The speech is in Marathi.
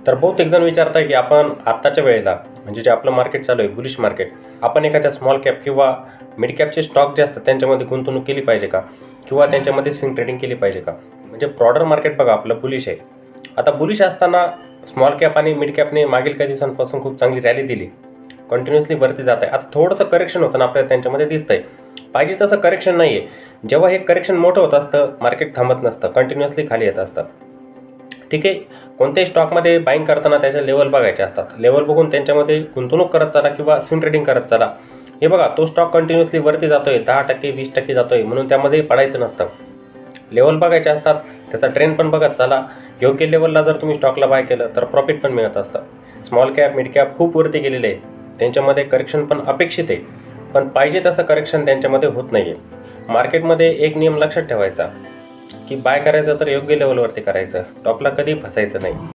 तर बहुतेक जण विचारताय की आपण आत्ताच्या वेळेला म्हणजे जे आपलं मार्केट चालू आहे बुलिश मार्केट, आपण एखाद्या स्मॉल कॅप किंवा मिड कॅपचे स्टॉक जे असतात त्यांच्यामध्ये गुंतवणूक केली पाहिजे का, किंवा त्यांच्यामध्ये स्विंग ट्रेडिंग केली पाहिजे का? म्हणजे ब्रॉडर मार्केट बघा आपलं बुलिश आहे. आता बुलिश असताना स्मॉल कॅप आणि मिड कॅपने मागील काही दिवसांपासून खूप चांगली रॅली दिली, कंटिन्युअसली वरती जात आहे. आता थोडंसं करेक्शन होतं ना आपल्याला त्यांच्यामध्ये दिसतंय, पाहिजे तसं करेक्शन नाही आहे. जेव्हा हे करेक्शन मोठं होत असतं मार्केट थांबत नसतं, कंटिन्युअसली खाली येत असतं. ठीक आहे, कोणत्याही स्टॉकमध्ये बाईंग करताना त्याच्या लेवल बघायचे असतात. लेवल बघून त्यांच्यामध्ये गुंतवणूक करत चला किंवा स्विंग ट्रेडिंग करत चला. हे बघा, तो स्टॉक कंटिन्युअसली वरती जातोय, 10% 20% जातोय म्हणून त्यामध्ये पडायचं नसतं. लेवल बघायचे असतात, त्याचा ट्रेंड पण बघत चला. योग्य लेवलला जर तुम्ही स्टॉकला बाय केलं तर प्रॉफिट पण मिळत असतं. स्मॉल कॅप मिड कॅप खूप वरती गेलेले आहे, त्यांच्यामध्ये करेक्शन पण अपेक्षित आहे, पण पाहिजे तसं करेक्शन त्यांच्यामध्ये होत नाही आहे. मार्केटमध्ये एक नियम लक्षात ठेवायचा की बाय करायचं तर योग्य लेवलवरती करायचं, टॉपला कधी फसायचं नाही.